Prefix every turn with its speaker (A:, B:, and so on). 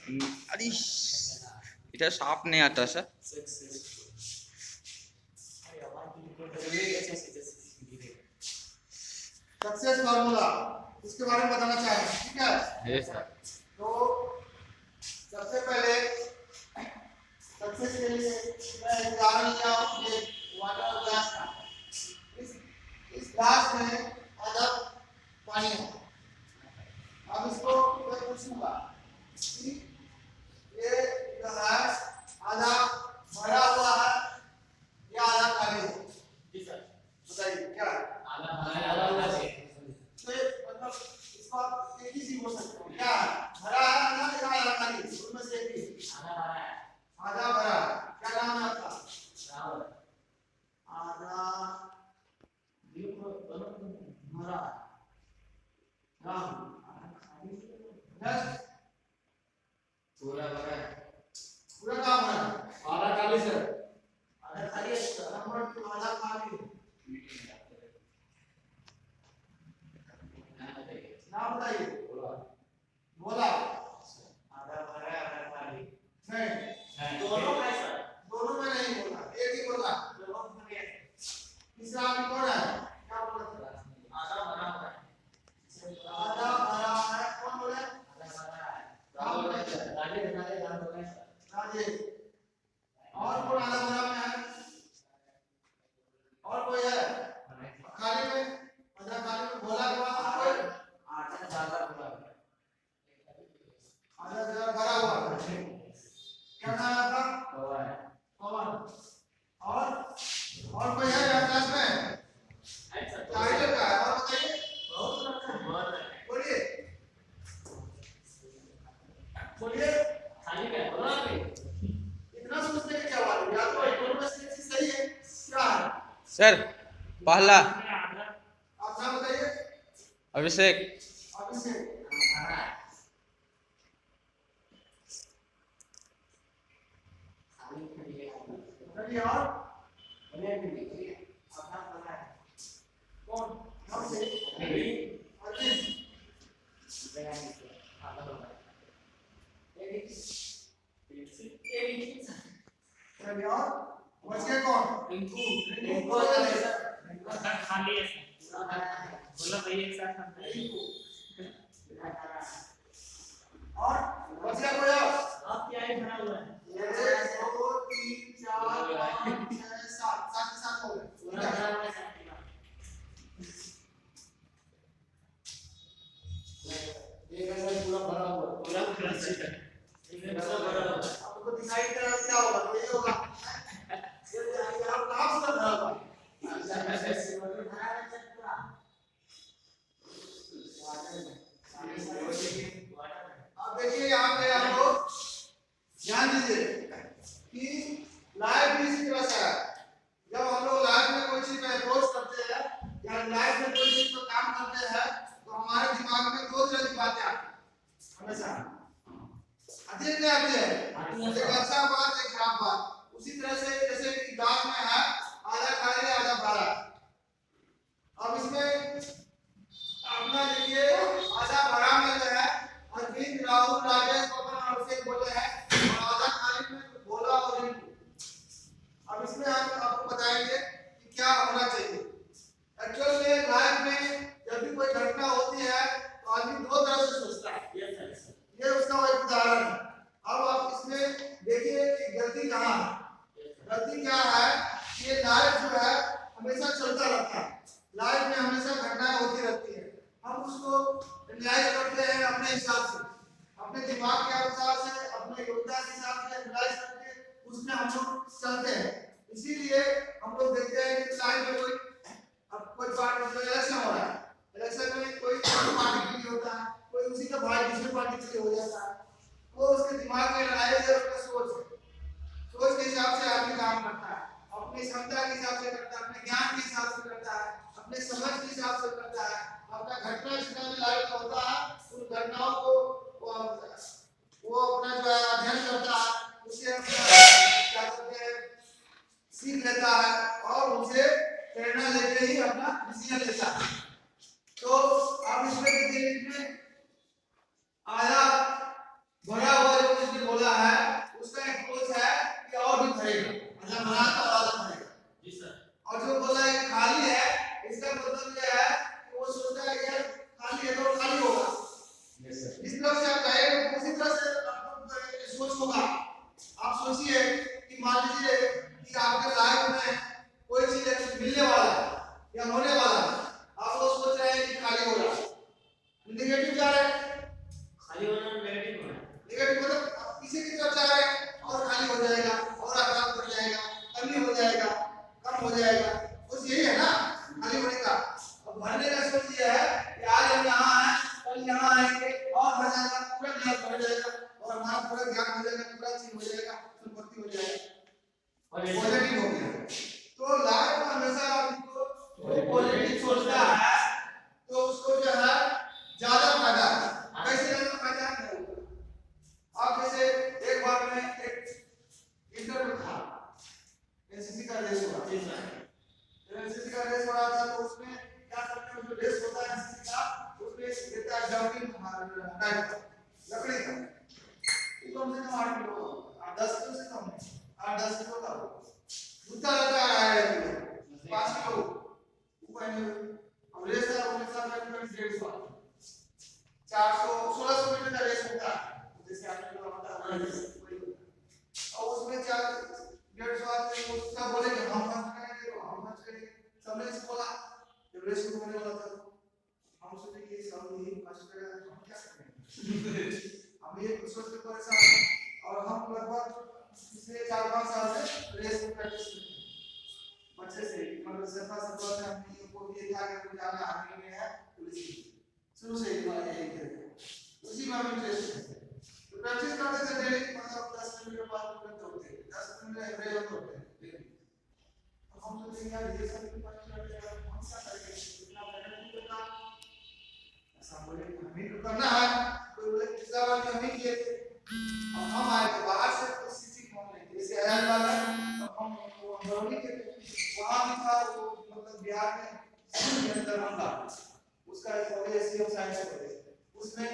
A: अरे এটা সাপ नहीं आता सर।
B: सक्सेस फार्मूला इसके बारे में बताना चाहेंगे, ठीक है?
A: Yes sir.
B: तो सबसे पहले सक्सेस के लिए मैं उदाहरण लिया हूं ये वाटर ग्लास का। इस ग्लास में आधा पानी है। अब इसको मैं पूछूंगा कि ये जो है आधा भरा हुआ है या आधा खाली है? जी सर, बताइए क्या है? आधा भरा है। तो मतलब इसको आप एक ही चीज बोल सकते हो, क्या है? भरा है आधा या आधा खाली? उनमें से एक ही। आधा भरा है। आधा भरा है। क्या नाम है आपका? राहुल। आधा भरा राहुल। पूरा भरा है। पूरा काम भरा है। आधा खाली सर। आधा खाली है सर। नंबर 2 आधा खाली है। नाम बताइए। बोला आधा भरा है आधा खाली। नहीं दोनों है सर। दोनों में नहीं बोला, एक ही बोला। दोनों में है। तीसरा आदमी कौन है? क्या बोला सर? आधा भरा है। आधा भरा है। कौन बोले? आधा भरा है। राहुल है सर। राजेश बोले सर। राजेश। और कौन आधा भरा में है? और कोई है? खाली में? आधा खाली में बोला के बाद कोई? आधा ज्यादा भरा है। आधा ज्यादा भरा हुआ है। क्या नाम है आपका? पवन। पवन। और कोई है यहाँ क्लास में? टाइटल का है। और बताइए। बहुत बोलिए बोलिए। खाली का बोला आपने? इतना सोचने की क्या बात है? या तो दोनों में से एक चीज सही है। क्या है
A: सर पहला?
B: आप नाम बताइए।
A: अभिषेक।
B: अभिषेक। चलिए और कौन? नाम से अरविंद। चलिए और बच गए कौन? रिंकू। रिंकू
C: खाली है बोला भाई एक साथ हम
B: और बच गया कोई और?
C: आप क्या ही भरा हुआ है?
B: 1 2 3 4 5 6 7 7 के साथ हो गए।
C: पूरा भरा हुआ है
B: एक अंदर पूरा भरा हुआ है।
C: पूरा भरा हुआ है।
B: आपको दिखाई दे रहा क्या होगा? तो ये होगा ये आप कहां से भरा हुआ है? अब देखिए यहाँ पे आप लोग ध्यान दीजिए कि लाइफ भी इसी तरह से है। जब हम लोग लाइफ में कोई चीज में अप्रोच करते हैं या लाइफ में कोई चीज पर काम करते हैं तो हमारे दिमाग में दो तरह की बातें आती हैं हमेशा। आती है क्या? आती है। एक अच्छा बात एक खराब बात। उसी तरह से जैसे कि ग्लास में है आधा खाली आधा भरा। अब इसमें अपना देखिए आधा भरा में जो है अरविंद राहुल राजेश पवन और अभिषेक बोले हैं और आधा खाली में भोला और रिंकू। अब इसमें हम आपको बताएंगे कि क्या होना चाहिए। एक्चुअल में लाइफ में जब भी कोई घटना होती है तो आदमी दो तरह से सोचता है। ये उसका एक उदाहरण है। अब आप इसमें देखिए कि गलती कहाँ है। गलती क्या है कि ये लाइफ जो है हमेशा चलता रहता है। लाइफ में हमेशा घटनाएं होती रहती है। हम उसको एनालाइज करते हैं अपने हिसाब से, अपने दिमाग के अनुसार से, अपने योग्यता के हिसाब से एनालाइज करके उसमें हम लोग चलते हैं। इसीलिए हम लोग देखते हैं कि लाइफ में कोई पार्टी जो इलेक्शन हो रहा है, इलेक्शन में कोई पार्टी के लिए होता है, कोई उसी का भाई दूसरे पार्टी के लिए हो जाता है। वो उसके दिमाग में एनालाइज है, उसका सोच के हिसाब से आदमी काम करता है, अपनी क्षमता के हिसाब से करता है, अपने ज्ञान के हिसाब से करता है, अपने समझ के हिसाब से करता है। अपना घटना जितना भी लाइफ में होता है उन घटनाओं को वो अपना जो है अध्ययन करता है, उससे अपना क्या कहते हैं सीख लेता है और उनसे प्रेरणा लेके ही अपना डिसीजन लेता है। तो आप इसमें देखिए इसमें आधा भरा हुआ जो या होने वाला, आप लोग सोच रहे हैं कि खाली हो रहा है, निगेटिव जा रहा है,
C: खाली होना नेगेटिव होना
B: निगेटिव मतलब आप पीछे की तरफ जा रहे हैं और खाली हो जाएगा और आराम बढ़ जाएगा, कमी हो जाएगा, कम हो जाएगा, बस यही है ना खाली होने का। अब भरने का सोच ये है कि आज हम यहाँ हैं, कल यहाँ आएंगे और भर जाएगा, पूरा ज्ञान भर जाएगा और हमारा पूरा ज्ञान हो जाएगा, पूरा चीज हो जाएगा, संपत्ति हो जाएगा, पॉजिटिव हो गया। तो लाइफ में हमेशा आपको पॉजिटिव सोचता है तो उसको जो है ज्यादा फायदा है। कैसे ज्यादा फायदा है? आप जैसे एक बार में एक इंटरव्यू था, एनसीसी का रेस हुआ, एनसीसी का रेस हो रहा था, तो उसमें क्या करते हैं, जो रेस होता है एनसीसी का, उसमें देता है जंपिंग टाइप लकड़ी का, कम से कम 8 किलो, 10 किलो से कम नहीं, 8-10 किलो का जूता लगा है 5 किलो ऊपर में। अब रेस का हमेशा करीब 150 400 1600 मीटर का रेस होता है, जैसे आपने को पता है, और उसमें 150 आदमी उसका बोले कि हम मत करेंगे, तो हम मत करेंगे, सबने इसे बोला। जब रेस शुरू होने वाला था हम सोचे कि सब यही फर्स्ट करेगा, हम क्या करेंगे हम ये सोच के परेशान, और हम लगभग पिछले 4-5 साल से रेस में प्रैक्टिस करते हैं बच्चे से, मतलब सफा से हमने को ये था कि मुझे आगे आर्मी में है, पुलिस शुरू से ही वाला यही थे, उसी में हम इंटरेस्ट है। तो प्रैक्टिस करते थे डेली, मतलब 10 किलोमीटर 5 किलोमीटर होते हैं, 10 किलोमीटर एवरेज होते हैं डेली। तो हम सोचते हैं यार ये सब भी पास कर ले, हम क्या करेंगे, इतना मेहनत नहीं करना, ऐसा बोले हमें तो करना है, तो बोले पिछला बार भी हम ही किए थे, और हम आए थे बाहर से, तो सिटी कौन नहीं थे, जैसे अयान वाला तो हम बरौनी के वहाँ भी था, वो मतलब बिहार में दरभंगा, उसका कॉलेज एससीएम साइंस कॉलेज, उसमें